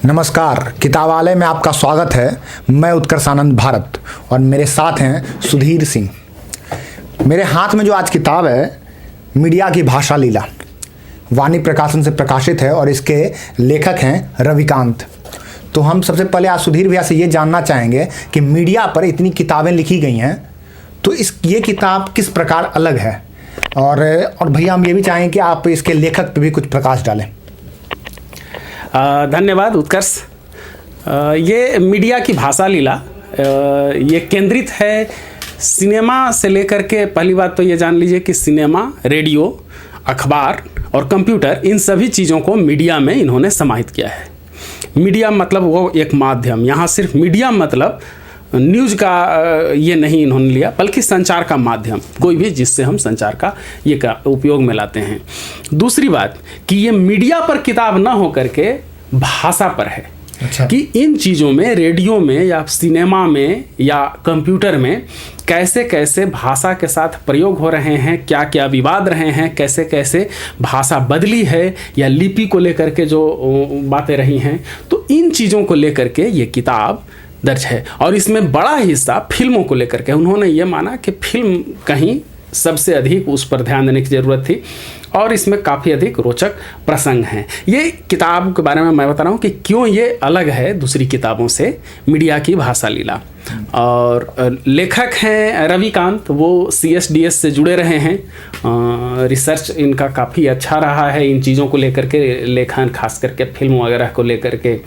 नमस्कार, किताबालय में आपका स्वागत है। मैं उत्कर्ष आनंद भारत और मेरे साथ हैं सुधीर सिंह। मेरे हाथ में जो आज किताब है मीडिया की भाषा लीला, वाणी प्रकाशन से प्रकाशित है और इसके लेखक हैं रविकांत। तो हम सबसे पहले आज सुधीर भैया से ये जानना चाहेंगे कि मीडिया पर इतनी किताबें लिखी गई हैं तो ये किताब किस प्रकार अलग है, और भैया हम ये भी चाहेंगे कि आप इसके लेखक पर भी कुछ प्रकाश डालें। धन्यवाद उत्कर्ष। ये मीडिया की भाषा लीला ये केंद्रित है सिनेमा से लेकर के, पहली बात तो ये जान लीजिए कि सिनेमा, रेडियो, अखबार और कंप्यूटर, इन सभी चीज़ों को मीडिया में इन्होंने समाहित किया है। मीडिया मतलब वो एक माध्यम, यहाँ सिर्फ मीडिया मतलब न्यूज़ का ये नहीं इन्होंने लिया, बल्कि संचार का माध्यम, कोई भी जिससे हम संचार का ये का उपयोग में लाते हैं। दूसरी बात कि ये मीडिया पर किताब ना हो करके भाषा पर है। अच्छा। कि इन चीज़ों में, रेडियो में या सिनेमा में या कंप्यूटर में कैसे कैसे भाषा के साथ प्रयोग हो रहे हैं, क्या क्या विवाद रहे हैं, कैसे कैसे भाषा बदली है या लिपि को लेकर के जो बातें रही हैं, तो इन चीज़ों को लेकर के ये किताब दर्ज है। और इसमें बड़ा हिस्सा फिल्मों को लेकर के उन्होंने ये माना कि फिल्म कहीं सबसे अधिक उस पर ध्यान देने की ज़रूरत थी और इसमें काफ़ी अधिक रोचक प्रसंग हैं। ये किताब के बारे में मैं बता रहा हूँ कि क्यों ये अलग है दूसरी किताबों से, मीडिया की भाषा लीला। और लेखक हैं रविकांत, वो CSDS से जुड़े रहे हैं। रिसर्च इनका काफ़ी अच्छा रहा है इन चीज़ों को लेकर के, लेखन खास करके फिल्म वगैरह को लेकर के।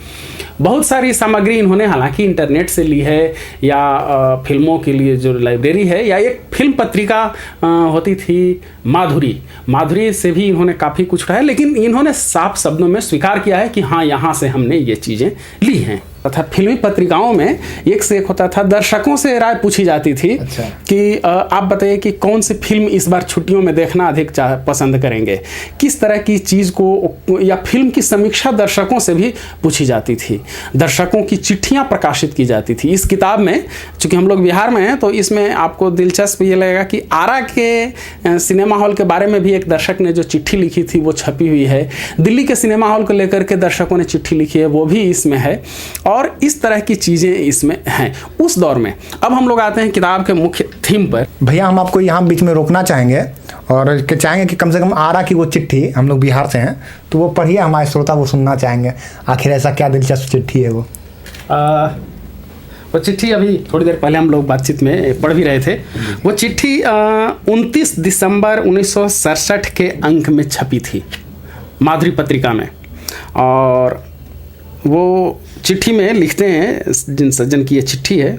बहुत सारी सामग्री इन्होंने हालांकि इंटरनेट से ली है या फिल्मों के लिए जो लाइब्रेरी है, या एक फिल्म पत्रिका होती थी माधुरी से भी इन्होंने काफ़ी कुछ उठाया, लेकिन इन्होंने साफ शब्दों में स्वीकार किया है कि हाँ, यहाँ से हमने ये चीज़ें ली हैं। तथा फिल्मी पत्रिकाओं में एक से एक होता था, दर्शकों से राय पूछी जाती थी। अच्छा। कि आप बताइए कि कौन सी फिल्म इस बार छुट्टियों में देखना अधिक पसंद करेंगे, किस तरह की चीज़ को, या फिल्म की समीक्षा दर्शकों से भी पूछी जाती थी। दर्शकों की चिट्ठियां प्रकाशित की जाती थी। इस किताब में, चूँकि हम लोग बिहार में हैं, तो इसमें आपको दिलचस्प ये लगेगा कि आरा के सिनेमा हॉल के बारे में भी एक दर्शक ने जो चिट्ठी लिखी थी वो छपी हुई है। दिल्ली के सिनेमा हॉल को लेकर के दर्शकों ने चिट्ठी लिखी है, वो भी इसमें है। और इस तरह की चीज़ें इसमें हैं उस दौर में। अब हम लोग आते हैं किताब के मुख्य थीम पर। भैया हम आपको यहाँ बीच में रोकना चाहेंगे और चाहेंगे कि कम से कम आरा की वो चिट्ठी, हम लोग बिहार से हैं तो वो पढ़िए, हमारे श्रोता वो सुनना चाहेंगे, आखिर ऐसा क्या दिलचस्प चिट्ठी है वो। वो चिट्ठी अभी थोड़ी देर पहले हम लोग बातचीत में पढ़ भी रहे थे। वो चिट्ठी 29 दिसंबर 1967 के अंक में छपी थी माधुरी पत्रिका में। और वो चिट्ठी में लिखते हैं, जिन सज्जन की ये चिट्ठी है,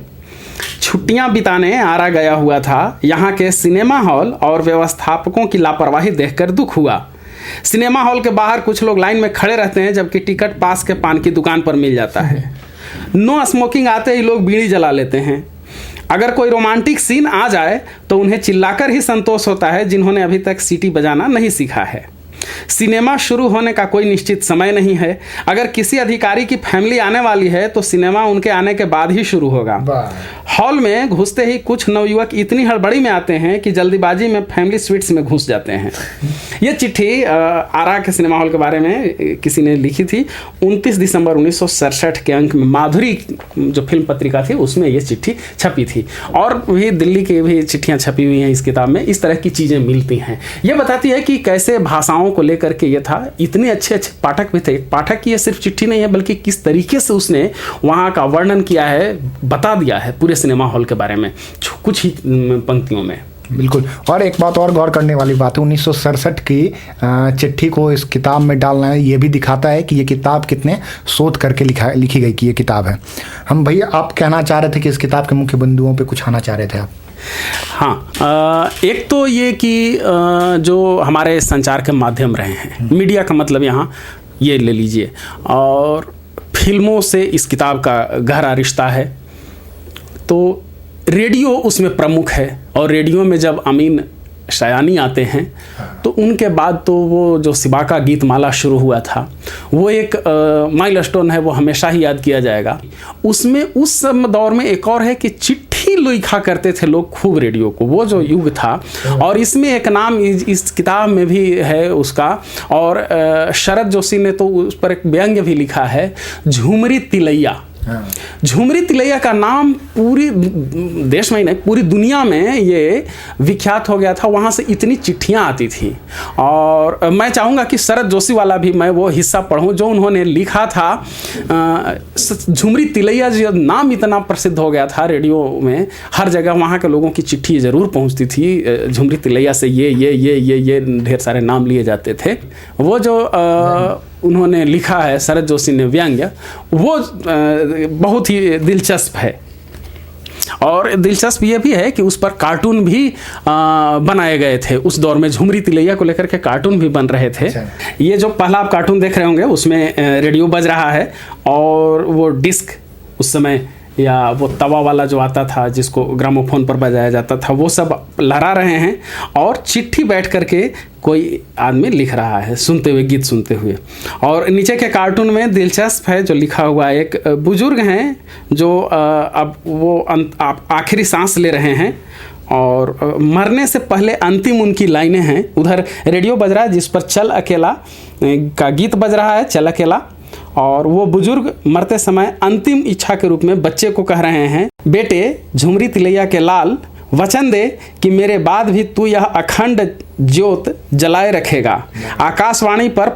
छुट्टियां बिताने आरा गया हुआ था। यहाँ के सिनेमा हॉल और व्यवस्थापकों की लापरवाही देखकर दुख हुआ। सिनेमा हॉल के बाहर कुछ लोग लाइन में खड़े रहते हैं, जबकि टिकट पास के पान की दुकान पर मिल जाता है। नो स्मोकिंग आते ही लोग बीड़ी जला लेते हैं। अगर कोई रोमांटिक सीन आ जाए तो उन्हें चिल्लाकर ही संतोष होता है, जिन्होंने अभी तक सीटी बजाना नहीं सीखा है। सिनेमा शुरू होने का कोई निश्चित समय नहीं है। अगर किसी अधिकारी की फैमिली आने वाली है तो सिनेमा उनके आने के बाद ही शुरू होगा। हॉल में घुसते ही कुछ नवयुवक इतनी हड़बड़ी में आते हैं कि जल्दीबाजी में फैमिली स्वीट्स में घुस जाते हैं। ये चिट्ठी आरा के सिनेमा हॉल के बारे में किसी ने लिखी थी 29 दिसंबर 1967 के अंक में। माधुरी जो फिल्म पत्रिका थी उसमें ये चिट्ठी छपी थी। और भी दिल्ली की भी चिट्ठियाँ छपी हुई हैं इस किताब में। इस तरह की चीज़ें मिलती हैं। ये बताती है कि कैसे भाषाओं को लेकर के ये था। इतने अच्छे अच्छे पाठक भी थे। पाठक की ये सिर्फ चिट्ठी नहीं है, बल्कि किस तरीके से उसने वहाँ का वर्णन किया है, बता दिया है पूरे सिनेमा हॉल के बारे में कुछ ही पंक्तियों में। बिल्कुल। और एक बात और गौर करने वाली बात है, 1967 की चिट्ठी को इस किताब में डालना है, ये भी दिखाता है कि ये किताब कितने शोध करके लिखी गई कि ये किताब है। हम भैया आप कहना चाह रहे थे कि इस किताब के मुख्य बिंदुओं पे कुछ आना चाह रहे थे आप। हाँ, एक तो ये कि जो हमारे संचार के माध्यम रहे हैं, मीडिया का मतलब यहाँ ये ले लीजिए, और फिल्मों से इस किताब का गहरा रिश्ता है। तो रेडियो उसमें प्रमुख है, और रेडियो में जब अमीन शायानी आते हैं तो उनके बाद तो वो जो सिबाका गीतमाला शुरू हुआ था वो एक माइलस्टोन है, वो हमेशा ही याद किया जाएगा। उसमें उस दौर में एक और है कि चिट्ठी चिट्ठी लिखा करते थे लोग खूब रेडियो को, वो जो युग था। और इसमें एक नाम इस किताब में भी है उसका, और शरद जोशी ने तो उस पर एक व्यंग्य भी लिखा है, झुमरी तिलैया। झुमरी तिलैया का नाम पूरी देश में ही नहीं पूरी दुनिया में ये विख्यात हो गया था, वहाँ से इतनी चिट्ठियाँ आती थी। और मैं चाहूँगा कि शरद जोशी वाला भी मैं वो हिस्सा पढ़ूँ जो उन्होंने लिखा था। झुमरी तिलैया जो नाम इतना प्रसिद्ध हो गया था रेडियो में, हर जगह वहाँ के लोगों की चिट्ठी ज़रूर पहुँचती थी। झुमरी तिलैया से ये ढेर सारे नाम लिए जाते थे। वो जो उन्होंने लिखा है शरद जोशी ने व्यंग्य, वो बहुत ही दिलचस्प है। और दिलचस्प ये भी है कि उस पर कार्टून भी बनाए गए थे उस दौर में। झुमरी तिलैया को लेकर के कार्टून भी बन रहे थे। ये जो पहला आप कार्टून देख रहे होंगे उसमें रेडियो बज रहा है, और वो डिस्क उस समय या वो तवा वाला जो आता था जिसको ग्रामोफोन पर बजाया जाता था, वो सब लहरा रहे हैं, और चिट्ठी बैठ करके कोई आदमी लिख रहा है सुनते हुए, गीत सुनते हुए। और नीचे के कार्टून में दिलचस्प है जो लिखा हुआ है, एक बुजुर्ग हैं जो अब वो आखिरी सांस ले रहे हैं और मरने से पहले अंतिम उनकी लाइनें हैं। उधर रेडियो बज रहा है जिस पर चल अकेला का गीत बज रहा है, चल अकेला। और वो बुजुर्ग मरते समय अंतिम इच्छा के रूप में बच्चे को कह रहे हैं, बेटे झुमरी तिलैया के लाल, वचन दे कि मेरे बाद भी तू यह अखंड ज्योत जलाए रखेगा, आकाशवाणी पर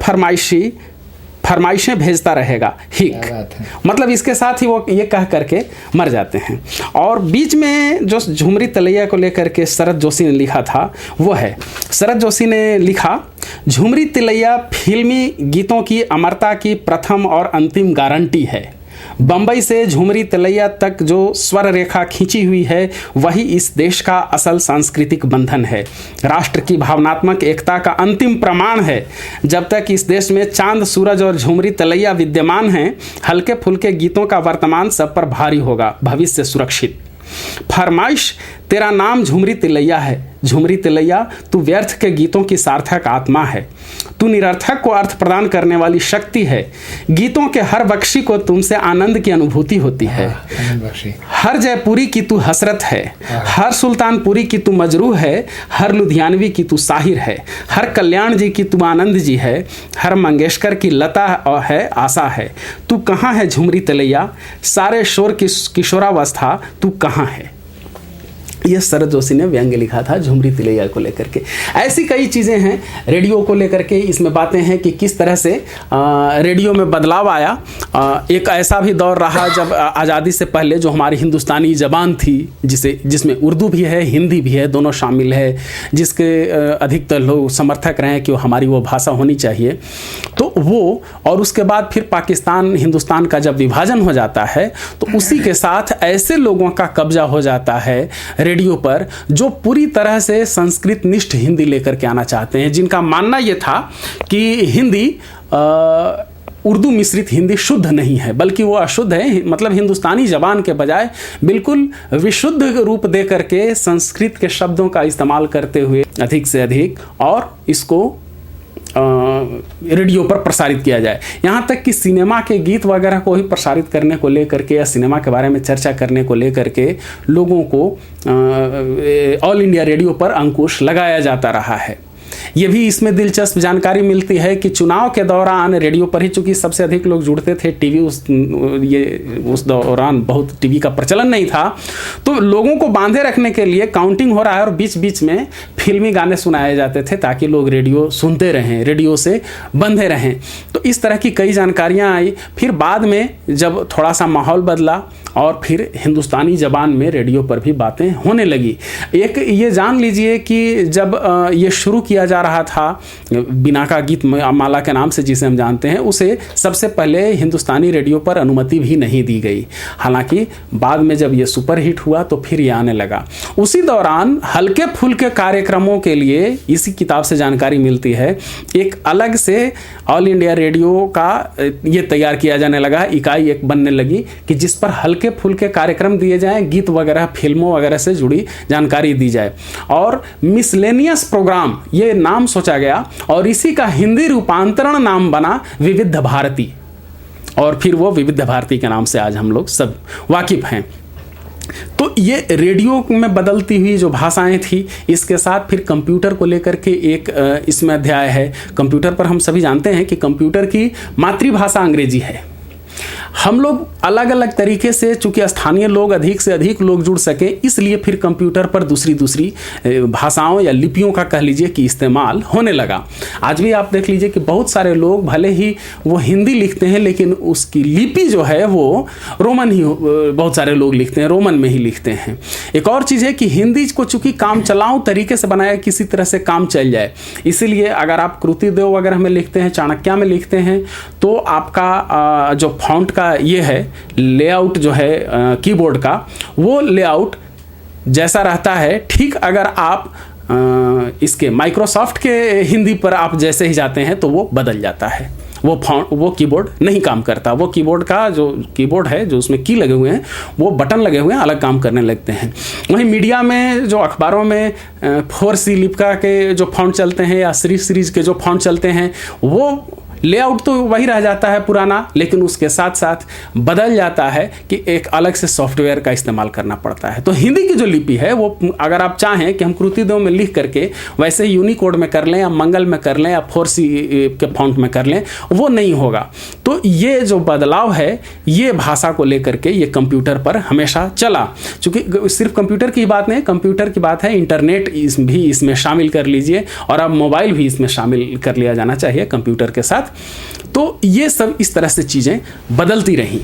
फरमाइशें भेजता रहेगा, हिक। मतलब इसके साथ ही वो ये कह करके मर जाते हैं। और बीच में जो झुमरी तिलैया को लेकर के शरद जोशी ने लिखा था वो है, शरद जोशी ने लिखा, झुमरी तिलैया फिल्मी गीतों की अमरता की प्रथम और अंतिम गारंटी है। बंबई से झुमरी तिलैया तक जो स्वर रेखा खींची हुई है वही इस देश का असल सांस्कृतिक बंधन है, राष्ट्र की भावनात्मक एकता का अंतिम प्रमाण है। जब तक इस देश में चांद, सूरज और झुमरी तिलैया विद्यमान हैं, हल्के फुल्के गीतों का वर्तमान सब पर भारी होगा, भविष्य सुरक्षित। फरमाइश, तेरा नाम झुमरी तिलैया है। झुमरी तिलैया, तू व्यर्थ के गीतों की सार्थक आत्मा है, तू निरर्थक को अर्थ प्रदान करने वाली शक्ति है। गीतों के हर बख्शी को तुमसे आनंद की अनुभूति होती है। हर जयपुरी की तू हसरत है, हर सुल्तानपुरी की तू मजरूह है, हर लुधियानवी की तू साहिर है, हर कल्याण जी की तू आनंद जी है, हर मंगेशकर की लता है, आशा है। तू कहाँ है झुमरी तिलैया, सारे शोर की किशोरावस्था तू कहाँ है। यह शरद जोशी ने व्यंग्य लिखा था झुमरी तिलैया को लेकर के। ऐसी कई चीज़ें हैं रेडियो को लेकर के, इसमें बातें हैं कि किस तरह से रेडियो में बदलाव आया। एक ऐसा भी दौर रहा जब आज़ादी से पहले जो हमारी हिंदुस्तानी ज़बान थी, जिसमें उर्दू भी है, हिंदी भी है, दोनों शामिल है, जिसके अधिकतर लोग समर्थक रहे कि हमारी वो भाषा होनी चाहिए, तो वो, और उसके बाद फिर पाकिस्तान हिंदुस्तान का जब विभाजन हो जाता है तो उसी के साथ ऐसे लोगों का कब्जा हो जाता है रेडियो पर जो पूरी तरह से संस्कृत निष्ठ हिंदी लेकर के आना चाहते हैं, जिनका मानना ये था कि हिंदी उर्दू मिश्रित हिंदी शुद्ध नहीं है बल्कि वो अशुद्ध है। मतलब हिंदुस्तानी ज़बान के बजाय बिल्कुल विशुद्ध रूप दे करके संस्कृत के शब्दों का इस्तेमाल करते हुए अधिक से अधिक और इसको रेडियो पर प्रसारित किया जाए। यहाँ तक कि सिनेमा के गीत वगैरह को ही प्रसारित करने को लेकर के या सिनेमा के बारे में चर्चा करने को लेकर के लोगों को ऑल इंडिया रेडियो पर अंकुश लगाया जाता रहा है। ये भी इसमें दिलचस्प जानकारी मिलती है कि चुनाव के दौरान रेडियो पर ही, चूंकि सबसे अधिक लोग जुड़ते थे, टीवी उस दौरान बहुत टीवी का प्रचलन नहीं था, तो लोगों को बांधे रखने के लिए काउंटिंग हो रहा है और बीच बीच में फिल्मी गाने सुनाए जाते थे ताकि लोग रेडियो सुनते रहें, रेडियो से बंधे रहें। तो इस तरह की कई जानकारियाँ आई। फिर बाद में जब थोड़ा सा माहौल बदला और फिर हिंदुस्तानी ज़बान में रेडियो पर भी बातें होने लगी। एक ये जान लीजिए कि जब ये शुरू किया जा रहा था बिना का गीत माला के नाम से जिसे हम जानते हैं, उसे सबसे पहले हिंदुस्तानी रेडियो पर अनुमति भी नहीं दी गई। हालांकि बाद में जब ये सुपरहिट हुआ तो फिर ये आने लगा। उसी दौरान हल्के फुल्के कार्यक्रमों के लिए इसी किताब से जानकारी मिलती है, एक अलग से ऑल इंडिया रेडियो का ये तैयार किया जाने लगा, इकाई एक बनने लगी कि जिस पर हल्के फुल्के कार्यक्रम दिए जाएं, गीत वगैरह फिल्मों वगैरह से जुड़ी जानकारी दी जाए। और मिसलेनियस प्रोग्राम ये नाम सोचा गया और इसी का हिंदी रूपांतरण नाम बना विविध भारती, और फिर वो विविध भारती के नाम से आज हम लोग सब वाकिफ हैं। तो ये रेडियो में बदलती हुई जो भाषाएं थी, इसके साथ फिर कंप्यूटर को लेकर के एक इसमें अध्याय है। कंप्यूटर पर हम सभी जानते हैं कि कंप्यूटर की मातृभाषा अंग्रेजी है। हम लोग अलग अलग तरीके से, चूंकि स्थानीय लोग अधिक से अधिक लोग जुड़ सके, इसलिए फिर कंप्यूटर पर दूसरी दूसरी भाषाओं या लिपियों का कह लीजिए कि इस्तेमाल होने लगा। आज भी आप देख लीजिए कि बहुत सारे लोग भले ही वो हिंदी लिखते हैं, लेकिन उसकी लिपि जो है वो रोमन ही, बहुत सारे लोग लिखते हैं, रोमन में ही लिखते हैं। एक और चीज़ है कि हिंदी को चूंकि काम चलाऊं तरीके से बनाया, किसी तरह से काम चल जाए, इसीलिए अगर आप कृतिदेव वगैरह में लिखते हैं, चाणक्य में लिखते हैं, तो आपका जो फॉन्ट का ये है लेआउट जो है कीबोर्ड का, वो लेआउट जैसा रहता है, ठीक अगर आप इसके माइक्रोसॉफ्ट के हिंदी पर आप जैसे ही जाते हैं तो वो बदल जाता है। वो कीबोर्ड नहीं काम करता। वो कीबोर्ड का जो कीबोर्ड है, जो उसमें की लगे हुए हैं, वो बटन लगे हुए हैं, अलग काम करने लगते हैं। वहीं मीडिया में, जो अखबारों में 4C लिप्का के जो फॉन्ट चलते हैं या सीरीज के जो फॉन्ट चलते हैं, वो लेआउट तो वही रह जाता है पुराना, लेकिन उसके साथ साथ बदल जाता है कि एक अलग से सॉफ्टवेयर का इस्तेमाल करना पड़ता है। तो हिंदी की जो लिपि है वो, अगर आप चाहें कि हम कृतिदेव में लिख करके वैसे यूनिकोड में कर लें या मंगल में कर लें या 4C के फॉन्ट में कर लें, वो नहीं होगा। तो ये जो बदलाव है, ये भाषा को लेकर के ये कंप्यूटर पर हमेशा चला। चूँकि सिर्फ कंप्यूटर की बात नहीं, कंप्यूटर की बात है, इंटरनेट भी इसमें शामिल कर लीजिए, और अब मोबाइल भी इसमें शामिल कर लिया जाना चाहिए कंप्यूटर के साथ। तो ये सब इस तरह से चीजें बदलती रही।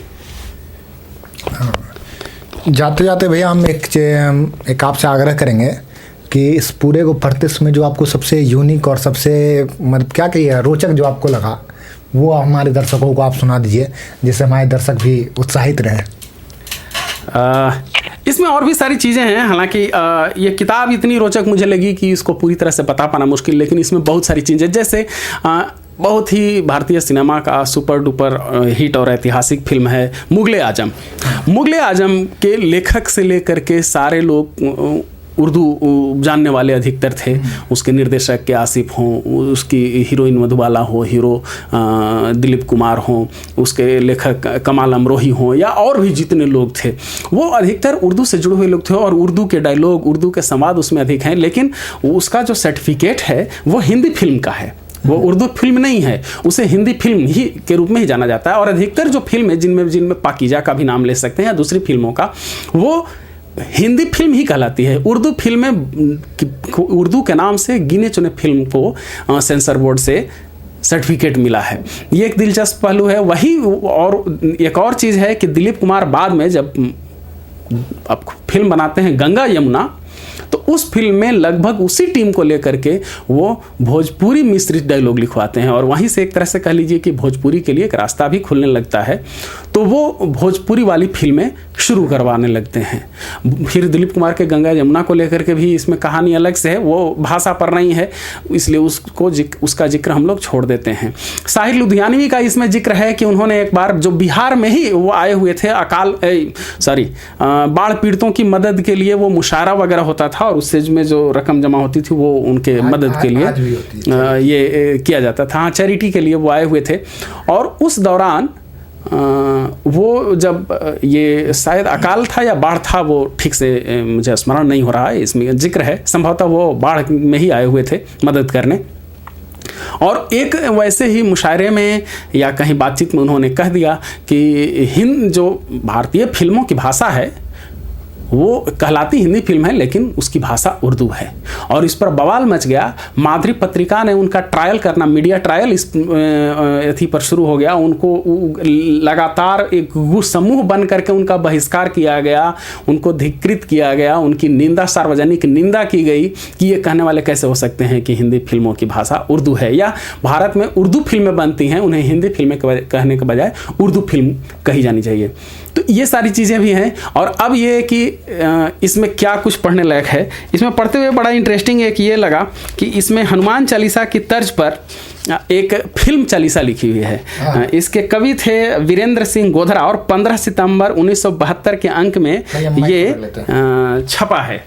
जाते जाते भैया हम एक आपसे आग्रह करेंगे कि इस पूरे को पढ़ते समय जो आपको सबसे यूनिक और सबसे मतलब क्या कहिए रोचक जो आपको लगा, वो हमारे दर्शकों को आप सुना दीजिए, जिससे हमारे दर्शक भी उत्साहित रहे। इसमें और भी सारी चीज़ें हैं, हालांकि ये किताब इतनी रोचक मुझे लगी कि इसको पूरी तरह से बता पाना मुश्किल, लेकिन इसमें बहुत सारी चीज़ें, जैसे बहुत ही भारतीय सिनेमा का सुपर डुपर हिट और ऐतिहासिक फिल्म है मुगले आजम। मुगले आजम के लेखक से लेकर के सारे लोग उर्दू जानने वाले अधिकतर थे। उसके निर्देशक के आसिफ हों, उसकी हीरोइन मधुबाला हो, हीरो दिलीप कुमार हों, उसके लेखक कमाल अमरोही हों, या और भी जितने लोग थे, वो अधिकतर उर्दू से जुड़े हुए लोग थे, और उर्दू के डायलॉग, उर्दू के संवाद उसमें अधिक हैं। लेकिन उसका जो सर्टिफिकेट है वो हिंदी फिल्म का है, वो उर्दू फिल्म नहीं है, उसे हिंदी फिल्म ही के रूप में ही जाना जाता है। और अधिकतर जो फिल्म है, जिनमें पाकीजा का भी नाम ले सकते हैं या दूसरी फिल्मों का, वो हिंदी फिल्म ही कहलाती है। उर्दू फिल्में, उर्दू के नाम से गिने चुने फिल्म को सेंसर बोर्ड से सर्टिफिकेट मिला है। ये एक दिलचस्प पहलू है। वही और एक और चीज़ है कि दिलीप कुमार बाद में जब अब फिल्म बनाते हैं गंगा यमुना, तो उस फिल्म में लगभग उसी टीम को लेकर के वो भोजपुरी मिश्रित डायलॉग लिखवाते हैं, और वहीं से एक तरह से कह लीजिए कि भोजपुरी के लिए एक रास्ता भी खुलने लगता है। तो वो भोजपुरी वाली फिल्में शुरू करवाने लगते हैं। फिर दिलीप कुमार के गंगा यमुना को लेकर के भी इसमें कहानी अलग से है, वो भाषा पर नहीं है, इसलिए उसका जिक्र हम लोग छोड़ देते हैं। साहिर लुधियानवी का इसमें जिक्र है कि उन्होंने एक बार जो बिहार में ही वो आए हुए थे, बाढ़ पीड़ितों की मदद के लिए वो मुशायरा वगैरह होता था, और उससे में जो रकम जमा होती थी वो उनके मदद के लिए ये किया जाता था, चैरिटी के लिए वो आए हुए थे। और उस दौरान वो जब ये शायद अकाल था या बाढ़ था, वो ठीक से मुझे स्मरण नहीं हो रहा है, इसमें जिक्र है, संभवतः वो बाढ़ में ही आए हुए थे मदद करने। और एक वैसे ही मुशायरे में या कहीं बातचीत में उन्होंने कह दिया कि हिंद जो भारतीय फिल्मों की भाषा है वो कहलाती हिंदी फिल्म है, लेकिन उसकी भाषा उर्दू है। और इस पर बवाल मच गया। माधुरी पत्रिका ने उनका ट्रायल करना, मीडिया ट्रायल इस अथी पर शुरू हो गया। उनको लगातार एक समूह बन करके उनका बहिष्कार किया गया, उनको धिक्कृत किया गया, उनकी निंदा, सार्वजनिक निंदा की गई कि ये कहने वाले कैसे हो सकते हैं कि हिंदी फिल्मों की भाषा उर्दू है, या भारत में उर्दू फिल्में बनती हैं, उन्हें हिंदी फिल्में कहने के बजाय उर्दू फिल्म कही जानी चाहिए। तो ये सारी चीज़ें भी हैं। और अब ये कि इसमें क्या कुछ पढ़ने लायक है, इसमें पढ़ते हुए बड़ा इंटरेस्टिंग एक ये लगा कि इसमें हनुमान चालीसा की तर्ज पर एक फिल्म चालीसा लिखी हुई है। इसके कवि थे वीरेंद्र सिंह गोधरा, और 15 सितंबर 1972 के अंक में ये छपा है।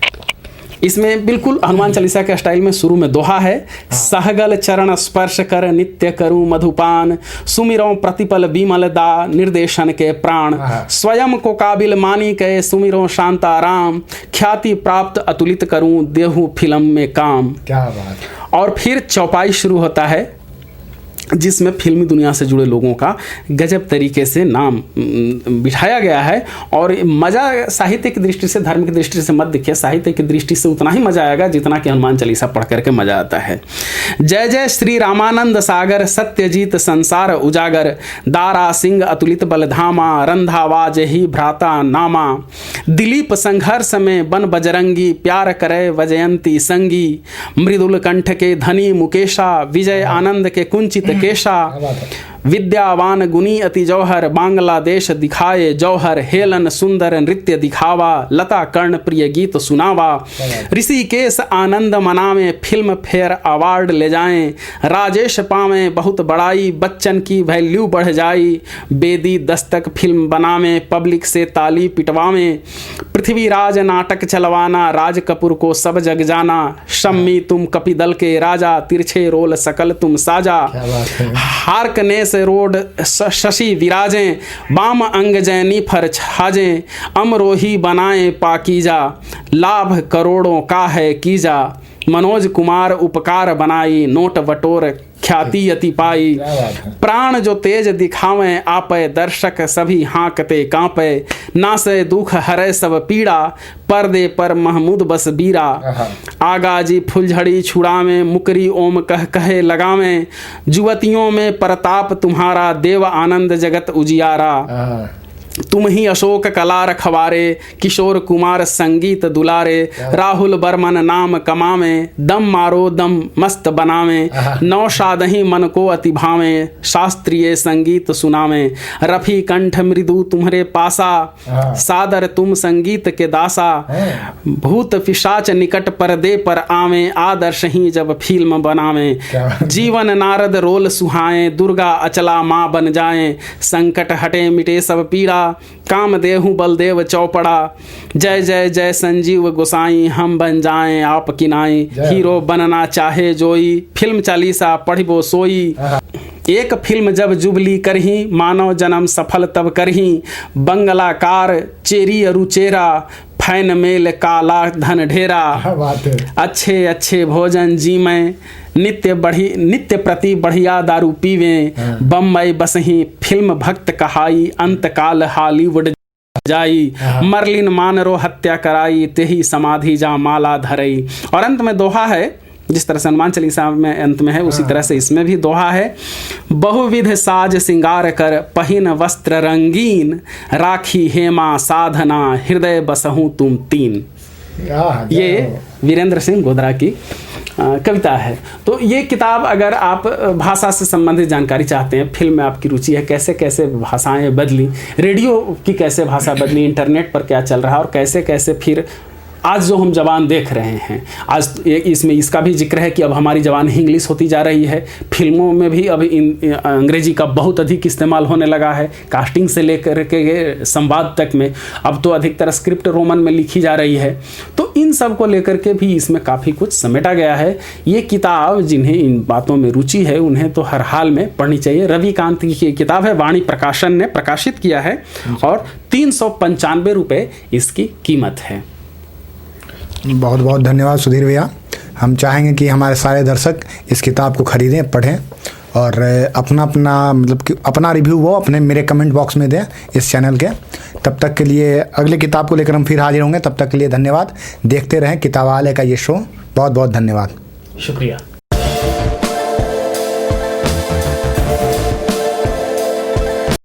इसमें बिल्कुल हनुमान चालीसा के स्टाइल में शुरू में दोहा है। सहगल चरण स्पर्श कर नित्य करूं मधुपान, सुमिरों प्रतिपल बिमल दा निर्देशन के प्राण, स्वयं को काबिल मानी के सुमिरों शांताराम, ख्याति प्राप्त अतुलित करूं देहू फिल्म में काम। क्या बात। और फिर चौपाई शुरू होता है जिसमें फिल्मी दुनिया से जुड़े लोगों का गजब तरीके से नाम बिठाया गया है। और मज़ा साहित्य की दृष्टि से, धार्मिक दृष्टि से मत देखिए, साहित्य की दृष्टि से उतना ही मज़ा आएगा जितना कि हनुमान चालीसा पढ़ करके मज़ा आता है। जय जय श्री रामानंद सागर, सत्यजीत संसार उजागर, दारा सिंह अतुलित बलधामा, रंधावाज ही भ्राता नामा, दिलीप संघर्ष में बन बजरंगी, प्यार करे वजयंती संगी, मृदुल कंठ के धनी मुकेशा, विजय आनंद के कुंचित केशा, विद्यावान गुनी अति जौहर, बांग्लादेश दिखाए जौहर, हेलन सुंदर नृत्य दिखावा, लता कर्ण प्रिय गीत सुनावा, ऋषिकेश आनंद मनावे, फिल्म फेयर अवार्ड ले जाएं, राजेश पावे बहुत बड़ाई, बच्चन की वैल्यू बढ़ जाई, बेदी दस्तक फिल्म बनावे, पब्लिक से ताली पिटवावे, पृथ्वीराज नाटक चलवाना, राज कपूर को सब जग जाना, शम्मी तुम कपि दल के राजा, तिरछे रोल सकल तुम साजा, हार्कनेस रोड शशि विराजें, बाम अंग जैनी फर छाजें, अमरोही बनाएं पाकीजा, लाभ करोड़ों का है कीजा, मनोज कुमार उपकार बनाई, नोट बटोर ख्याति अति पाई, प्राण जो तेज दिखावें आपे, दर्शक सभी हाँकते कांपे, नासे दुख हरे सब पीड़ा, पर्दे पर महमूद बस बीरा, आगाजी फुलझड़ी छुड़ावें, मुकरी ओम कह कहे लगावें, जुवतियों में प्रताप तुम्हारा, देव आनंद जगत उजियारा, तुम ही अशोक कला रखवारे, किशोर कुमार संगीत दुलारे, राहुल बर्मन नाम कमावे, दम मारो दम मस्त बनावे, नौशाद ही मन को अति भावे, शास्त्रीय संगीत सुनावे, रफी कंठ मृदु तुम्हारे पासा, सादर तुम संगीत के दासा, भूत पिशाच निकट पर्दे पर आवे, आदर्श ही जब फिल्म बनावे, जीवन नारद रोल सुहाए, दुर्गा अचला माँ बन जाए, संकट हटे मिटे सब पीड़ा, कामदेहु बलदेव चौपड़ा, जय जय जय संजीव गोसाई, हम बन जाएं आप किनाई, हीरो बनना चाहे जोई, फिल्म चालीसा पढ़िबो सोई, एक फिल्म जब जुबली करही, मानव जन्म सफल तब करही, बंगलाकार चेरी अरुचेरा, फैन मेल काला धन ढेरा, अच्छे अच्छे भोजन जी में, नित्य प्रति बढ़िया दारू पीवें, बम्बई बसही फिल्म भक्त कहाई, अंतकाल हॉलीवुड जाई, मर्लिन मानरो हत्या कराई, तेही समाधि जा माला धरई। और अंत में दोहा है, जिस तरह से हनुमान चालीसा में अंत में है उसी तरह से इसमें भी दोहा है, बहुविध साज सिंगार कर, पहिन वस्त्र रंगीन, राखी हेमा साधना, हृदय बसहूं तुम तीन। ये वीरेंद्र सिंह गोधरा की कविता है। तो ये किताब अगर आप भाषा से संबंधित जानकारी चाहते हैं, फिल्म में आपकी रुचि है, कैसे कैसे भाषाएं बदली, रेडियो की कैसे भाषा बदली, इंटरनेट पर क्या चल रहा है और कैसे कैसे फिर आज जो हम जबान देख रहे हैं, आज इसमें इसका भी जिक्र है कि अब हमारी जबान इंग्लिश होती जा रही है, फिल्मों में भी अब अंग्रेजी का बहुत अधिक इस्तेमाल होने लगा है, कास्टिंग से लेकर के संवाद तक में अब तो अधिकतर स्क्रिप्ट रोमन में लिखी जा रही है। तो इन सब को लेकर के भी इसमें काफ़ी कुछ समेटा गया है। ये किताब जिन्हें इन बातों में रुचि है उन्हें तो हर हाल में पढ़नी चाहिए। रविकांत की किताब है, वाणी प्रकाशन ने प्रकाशित किया है और 395 रुपये इसकी कीमत है। बहुत बहुत धन्यवाद सुधीर भैया। हम चाहेंगे कि हमारे सारे दर्शक इस किताब को खरीदें, पढ़ें और अपना मतलब कि अपना रिव्यू वो अपने मेरे कमेंट बॉक्स में दें इस चैनल के। तब तक के लिए अगले किताब को लेकर हम फिर हाजिर होंगे। तब तक के लिए धन्यवाद। देखते रहें किताबालय का ये शो। बहुत बहुत धन्यवाद। शुक्रिया।